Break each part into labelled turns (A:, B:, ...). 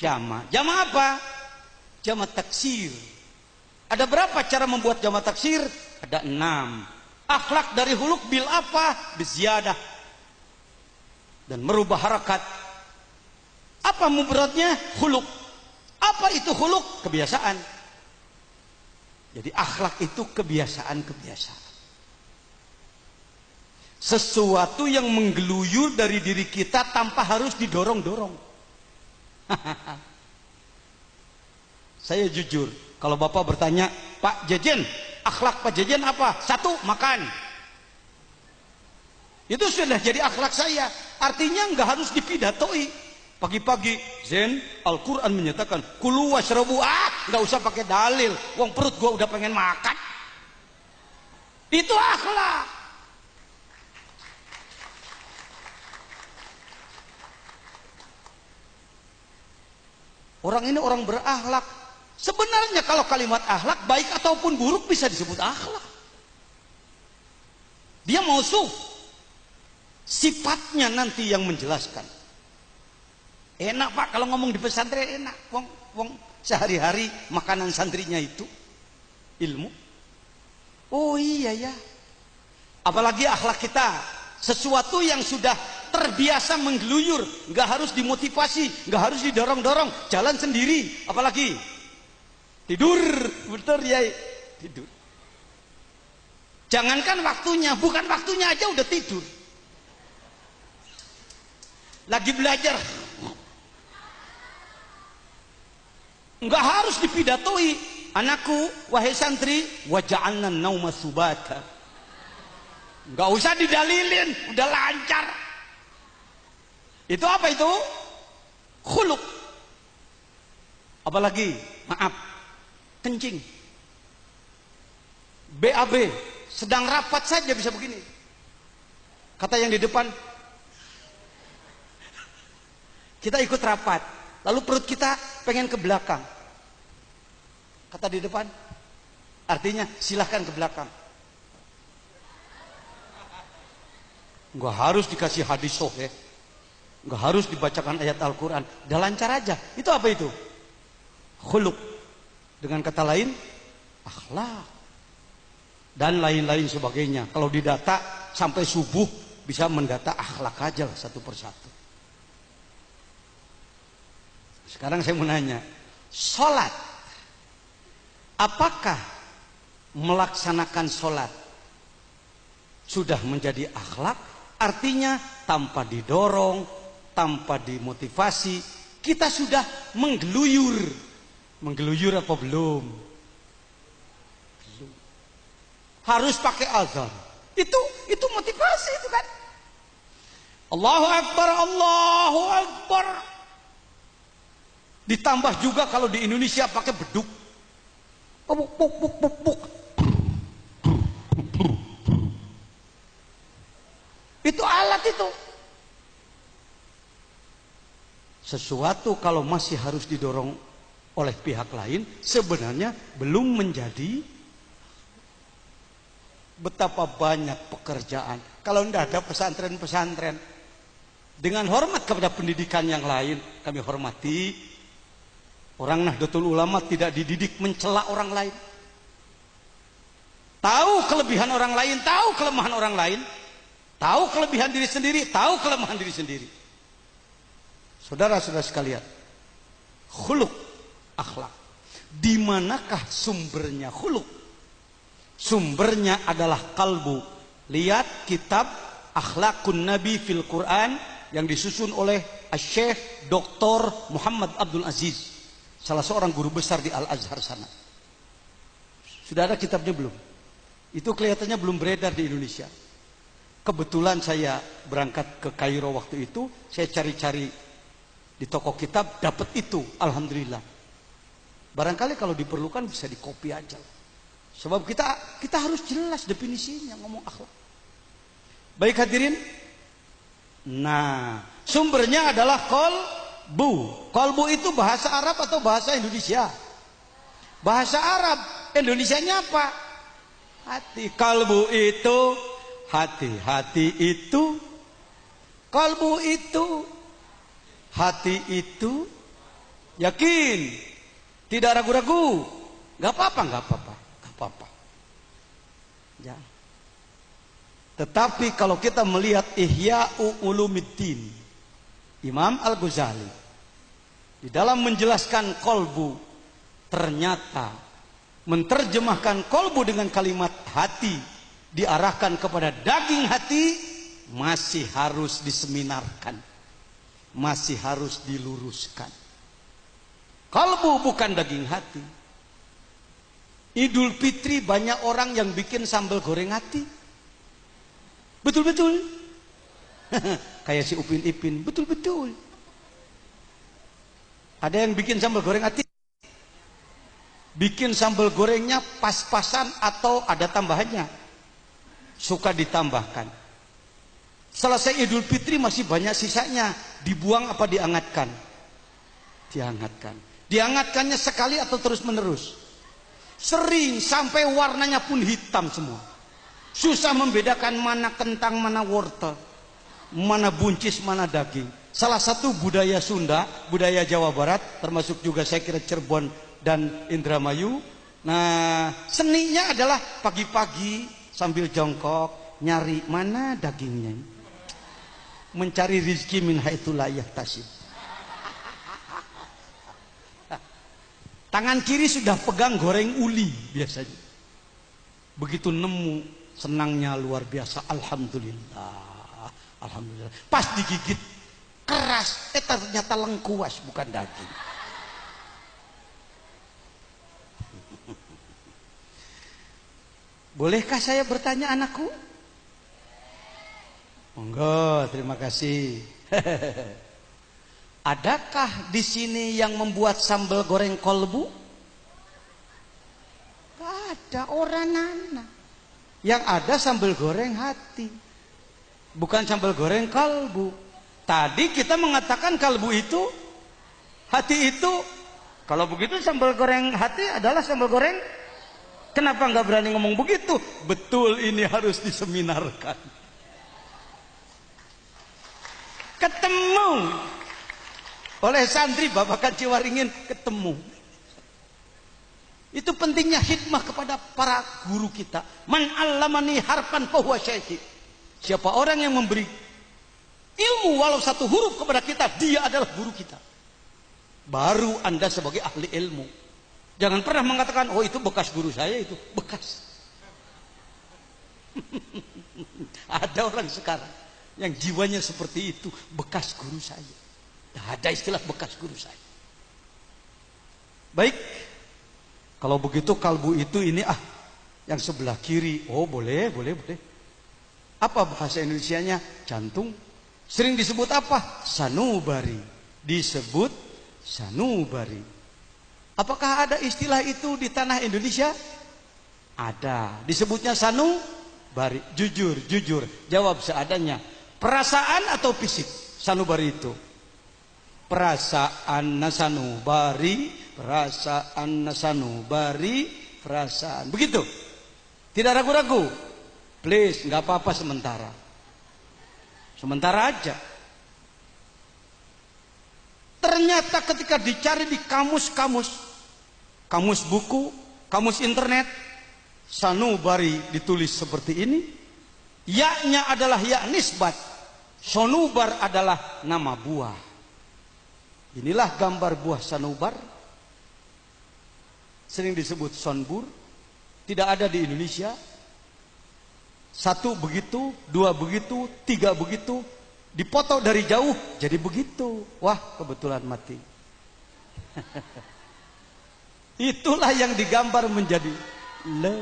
A: Jama. Jama apa? Jama taksir. Ada berapa cara membuat jama taksir? Ada 6. Akhlak dari huluk bil apa? Biziyadah. Dan merubah harakat. Apa muberatnya? Huluk. Apa itu huluk? Kebiasaan. Jadi akhlak itu kebiasaan-kebiasaan. Sesuatu yang menggeluyur dari diri kita tanpa harus didorong-dorong. Saya jujur, kalau Bapak bertanya, Pak Jejen, akhlak Pak Jejen apa? 1, makan. Itu sudah jadi akhlak saya. Artinya nggak harus dipidatoi. Pagi-pagi, Zen, Al-Quran menyatakan, kulu washrabu, nggak usah pakai dalil. Wong perut gua udah pengen makan. Itu akhlak. Orang ini orang berakhlak. Sebenarnya kalau kalimat akhlak baik ataupun buruk bisa disebut akhlak. Dia mausuf. Sifatnya nanti yang menjelaskan. Enak Pak kalau ngomong di pesantren enak. Wong sehari-hari makanan santrinya itu ilmu. Oh iya ya. Apalagi akhlak kita, sesuatu yang sudah terbiasa menggeluyur, nggak harus dimotivasi, nggak harus didorong-dorong, jalan sendiri. Apalagi tidur, betul ya, tidur. Jangankan waktunya, bukan waktunya aja udah tidur. Lagi belajar, nggak harus dipidatoi. Anakku, wahai santri, waja'alna nauma subata. Nggak usah didalilin, udah lancar. Itu apa itu? Khuluk. Apalagi, maaf, kencing. BAB, sedang rapat saja bisa begini. Kata yang di depan, kita ikut rapat, lalu perut kita pengen ke belakang. Kata di depan, artinya silahkan ke belakang. Nggak harus dikasih hadis sahih, nggak harus dibacakan ayat Al-Quran, udah lancar aja. Itu apa itu? Khuluk. Dengan kata lain, akhlak dan lain-lain sebagainya. Kalau didata sampai subuh bisa mendata akhlak aja lah satu persatu. Sekarang saya mau nanya, sholat, apakah melaksanakan sholat sudah menjadi akhlak? Artinya tanpa didorong, tanpa dimotivasi, kita sudah menggeluyur. Menggeluyur apa belum? Belum. Harus pakai azan. Itu motivasi itu kan. Allahu Akbar, Allahu Akbar. Ditambah juga kalau di Indonesia pakai beduk. Buk buk buk buk buk. Itu alat itu. Sesuatu kalau masih harus didorong oleh pihak lain, sebenarnya belum menjadi. Betapa banyak pekerjaan. Kalau tidak ada pesantren-pesantren, dengan hormat kepada pendidikan yang lain, kami hormati. Orang Nahdlatul Ulama tidak dididik mencela orang lain. Tahu kelebihan orang lain, tahu kelemahan orang lain. Tahu kelebihan diri sendiri, tahu kelemahan diri sendiri. Saudara-saudara sekalian, khuluk, akhlak. Di manakah sumbernya khuluk? Sumbernya adalah kalbu. Lihat kitab Akhlakun Nabi fil Quran yang disusun oleh Syekh Dr. Muhammad Abdul Aziz, salah seorang guru besar di Al-Azhar sana. Sudah ada kitabnya belum? Itu kelihatannya belum beredar di Indonesia. Kebetulan saya berangkat ke Kairo waktu itu, saya cari-cari di toko kitab, dapat itu, alhamdulillah. Barangkali kalau diperlukan bisa dikopi aja. Sebab kita harus jelas definisinya ngomong akhlak. Baik hadirin. Nah, sumbernya adalah qalbu. Qalbu itu bahasa Arab atau bahasa Indonesia? Bahasa Arab. Indonesianya apa? Hati. Qalbu itu hati, hati itu, kalbu itu, hati itu, Yakin? Tidak ragu-ragu? Gak apa-apa, gak apa-apa, gak apa-apa. Ya. Tetapi kalau kita melihat Ihya'u Ulumuddin, Imam Al-Ghazali di dalam menjelaskan kolbu, ternyata menerjemahkan kolbu dengan kalimat hati diarahkan kepada daging hati masih harus diseminarkan, masih harus diluruskan. Kalbu bukan daging hati. Idul Fitri banyak orang yang bikin sambal goreng hati. Betul-betul. Kayak si Upin Ipin, betul-betul. Ada yang bikin sambal goreng hati. Bikin sambal gorengnya pas-pasan atau ada tambahannya. Suka ditambahkan. Selesai Idul Fitri masih banyak sisanya. Dibuang apa diangatkan? Diangatkan. Diangatkannya sekali atau terus menerus? Sering sampai warnanya pun hitam semua. Susah membedakan mana kentang, mana wortel, mana buncis, mana daging. Salah satu budaya Sunda, budaya Jawa Barat, termasuk juga saya kira Cirebon dan Indramayu. Nah, seninya adalah pagi-pagi sambil jongkok nyari mana dagingnya, mencari rizki min haitsu la yahtasib. Tangan kiri sudah pegang goreng uli biasanya. Begitu nemu, senangnya luar biasa. Alhamdulillah, alhamdulillah. Pas digigit keras, ternyata lengkuas bukan daging. Bolehkah saya bertanya anakku? Monggo, terima kasih. Adakah di sini yang membuat sambal goreng kolbu? Gak ada, orang nana. Yang ada sambal goreng hati, bukan sambal goreng kalbu. Tadi kita mengatakan kalbu itu, hati itu. Kalau begitu sambal goreng hati adalah sambal goreng. Kenapa nggak berani ngomong begitu? Betul, ini harus diseminarkan. Ketemu oleh santri Babakan Ciwaringin, ketemu. Itu pentingnya hikmah kepada para guru kita. Man 'allamani harfan fahuwa syaikhi. Siapa orang yang memberi ilmu walau satu huruf kepada kita, dia adalah guru kita. Baru Anda sebagai ahli ilmu. Jangan pernah mengatakan, oh itu bekas guru saya, itu bekas. Ada orang sekarang yang jiwanya seperti itu, bekas guru saya. Tidak ada istilah bekas guru saya. Baik, kalau begitu kalbu itu ini yang sebelah kiri. Oh boleh, boleh, boleh. Apa bahasa Indonesianya? Jantung. Sering disebut apa? Sanubari. Disebut sanubari. Apakah ada istilah itu di tanah Indonesia? Ada. Disebutnya sanubari. Jujur, jujur. Jawab seadanya. Perasaan atau fisik? Sanubari itu. Perasaan sanubari, perasaan sanubari, perasaan. Begitu. Tidak ragu-ragu. Please, nggak apa-apa sementara. Sementara aja. Ternyata ketika dicari di kamus-kamus, kamus buku, kamus internet, sanubari ditulis seperti ini. Ya-nya adalah ya nisbat. Sonubar adalah nama buah. Inilah gambar buah sanubar. Sering disebut sonbur. Tidak ada di Indonesia. Satu begitu, dua begitu, tiga begitu. Dipoto dari jauh jadi begitu. Wah, kebetulan mati. Itulah yang digambar menjadi le.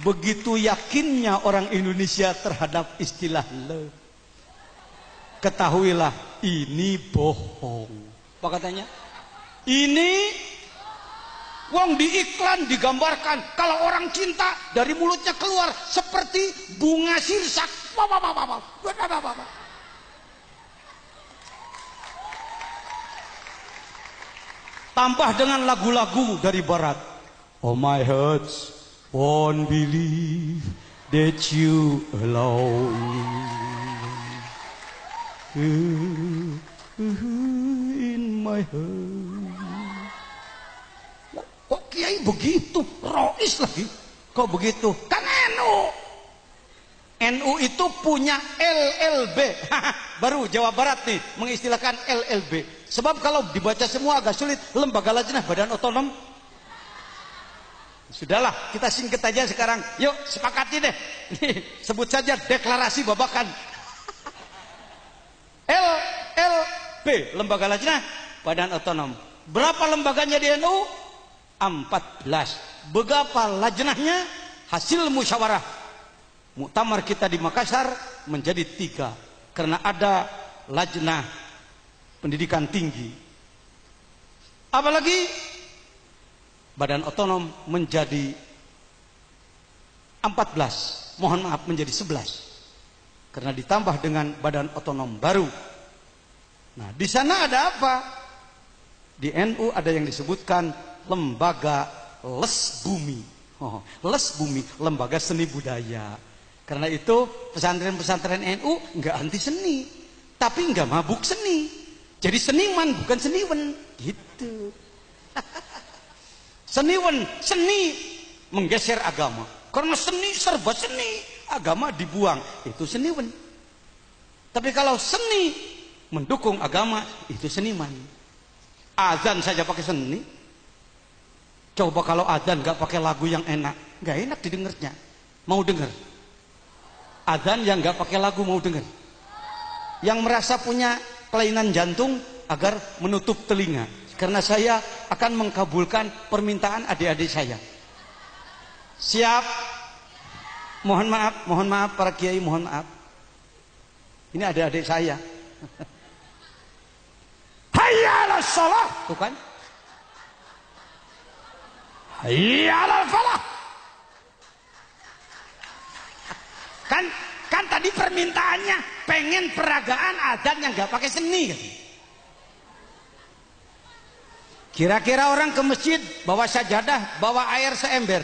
A: Begitu yakinnya orang Indonesia terhadap istilah le. Ketahuilah ini bohong. Apa katanya? Ini wong di iklan digambarkan kalau orang cinta dari mulutnya keluar seperti bunga sirsak. Tambah dengan lagu-lagu dari barat. Oh my heart won't believe that you allow me. in my heart. Kok kiai begitu? Rois lagi. Kok begitu? Kan NU. NU itu punya LLB. Baru Jawa Barat nih mengistilahkan LLB. Sebab kalau dibaca semua agak sulit. Lembaga Lajnah Badan Otonom. Sudahlah, kita singkat aja sekarang. Yuk, sepakati deh. Sebut saja deklarasi babakan. LLB, Lembaga Lajnah Badan Otonom. Berapa lembaganya di NU? 14. Berapa lajnahnya? Hasil musyawarah muktamar kita di Makassar menjadi 3. Karena ada lajnah pendidikan tinggi. Apalagi Badan Otonom menjadi 14. Mohon maaf, menjadi 11. Karena ditambah dengan Badan Otonom baru. Nah, di sana ada apa? Di NU ada yang disebutkan lembaga les bumi. Les bumi, lembaga seni budaya. Karena itu pesantren-pesantren NU nggak anti seni, tapi nggak mabuk seni. Jadi seniman bukan seniwan, gitu. Seniwan, seni menggeser agama. Karena seni serba seni, agama dibuang, itu seniwan. Tapi kalau seni mendukung agama, itu seniman. Azan saja pakai seni. Coba kalau adzan nggak pakai lagu yang enak, nggak enak didengarnya. Mau dengar? Adzan yang nggak pakai lagu mau dengar? Yang merasa punya kelainan jantung agar menutup telinga, karena saya akan mengkabulkan permintaan adik-adik saya. Siap? Mohon maaf para kiai, mohon maaf. Ini adik-adik saya. Hayya 'alas shalah, tuh kan? Hayya 'alal falah. Kan tadi permintaannya pengen peragaan adzan yang nggak pakai seni kan? Kira-kira orang ke masjid bawa sajadah, bawa air seember.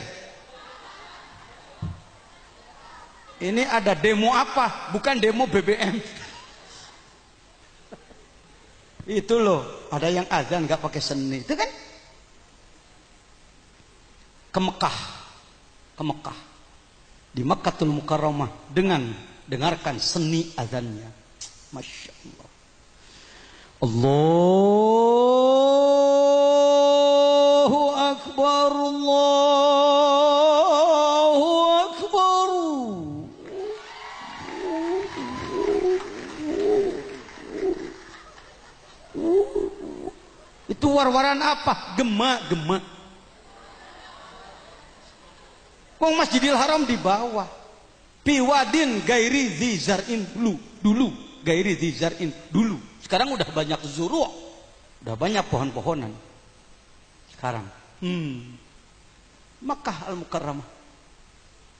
A: Ini ada demo apa? Bukan demo BBM. Itu loh, ada yang adzan nggak pakai seni, itu kan? Ke Mekah, di Makkatul Mukarramah dengan dengarkan seni azannya. Masya Allah. Allahu Akbar, Allahu Akbar. Itu war-waran apa? Gema. Wong Masjidil Haram di bawah. Piwadin gairi dzar'in dulu gairi dzar'in dulu. Sekarang udah banyak zuru', udah banyak pohon-pohonan. Sekarang Makkah Al-Mukarramah.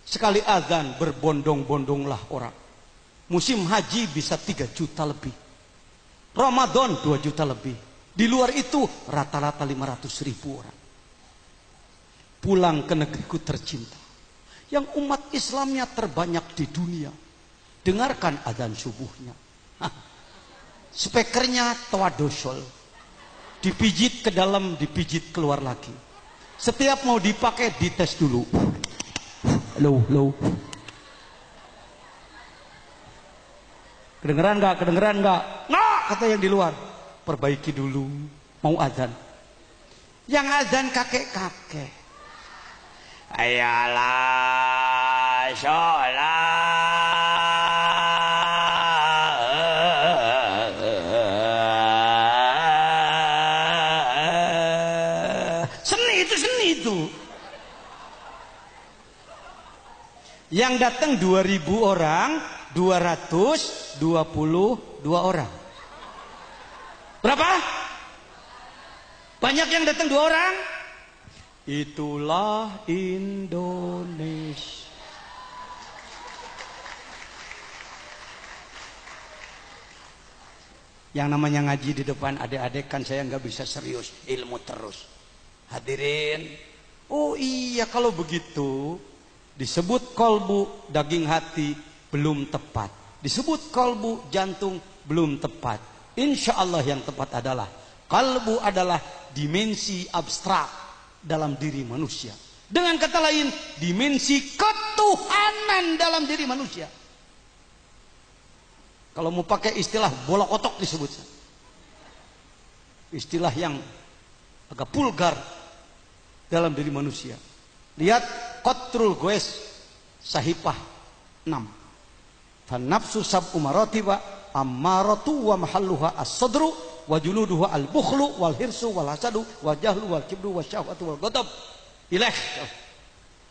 A: Sekali azan berbondong-bondonglah orang. Musim haji bisa 3 juta lebih. Ramadan 2 juta lebih. Di luar itu rata-rata 500.000 orang. Pulang ke negeriku tercinta, yang umat Islamnya terbanyak di dunia. Dengarkan adzan subuhnya. Spekernya tawadosol. Dipijit ke dalam, dipijit keluar lagi. Setiap mau dipakai dites dulu. Low. Kedengeran nggak? Nggak, kata yang di luar. Perbaiki dulu. Mau adzan. Yang adzan kakek-kakek. Ayalah sholat. Seni itu. Yang datang 2.000 orang, 222 orang. Berapa? Banyak yang datang 2 orang. Itulah Indonesia. Yang namanya ngaji di depan adik-adik kan saya nggak bisa serius, ilmu terus. Hadirin, oh iya kalau begitu disebut kolbu daging hati belum tepat, disebut kolbu jantung belum tepat. Insya Allah yang tepat adalah kalbu adalah dimensi abstrak dalam diri manusia. Dengan kata lain, dimensi ketuhanan dalam diri manusia. Kalau mau pakai istilah bola kotok disebut. Istilah yang agak vulgar dalam diri manusia. Lihat qatrul goes sahifah 6. Fanafsu sab'u maratiba ammaratu wa mahalluha as-sadru wa junuduha al-bukhlu wal hirsu wal hasadu wal jahlu wal kibru wal syahwatu wal ghadab. Ilaih.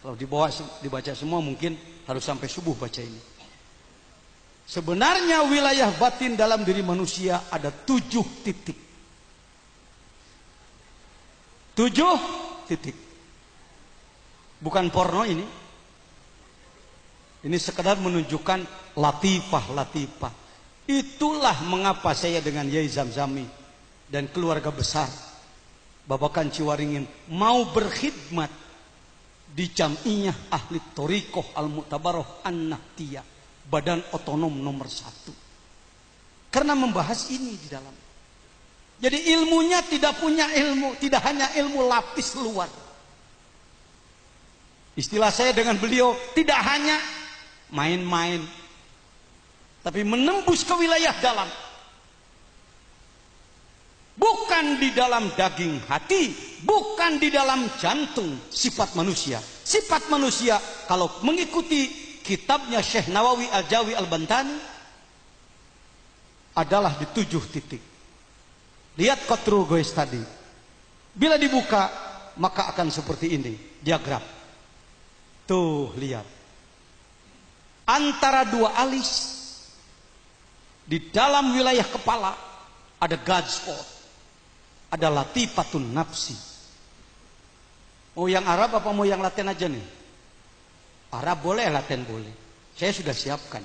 A: Kalau dibaca semua mungkin harus sampai subuh baca ini. Sebenarnya wilayah batin dalam diri manusia ada 7 titik. 7 titik. Bukan porno ini. Ini sekedar menunjukkan latifah-latifah. Itulah mengapa saya dengan Yai Zamzami dan keluarga besar Babakan Ciwaringin mau berkhidmat di Jam'iyah Ahli Thoriqoh Al-Mu'tabaroh An-Nahtiyah, badan otonom nomor 1. Karena membahas ini di dalam. Jadi ilmunya tidak punya ilmu, tidak hanya ilmu lapis luar. Istilah saya dengan beliau tidak hanya main-main, tapi menembus ke wilayah dalam. Bukan di dalam daging hati, bukan di dalam jantung sifat manusia. Sifat manusia kalau mengikuti kitabnya Syekh Nawawi Al-Jawi Al-Bantani adalah di 7 titik. Lihat qatrul goes tadi. Bila dibuka maka akan seperti ini diagram. Tuh lihat. Antara 2 alis di dalam wilayah kepala ada God spot. Ada latifatun nafsi. Mau yang Arab apa mau yang Latin aja nih? Arab boleh, Latin boleh. Saya sudah siapkan.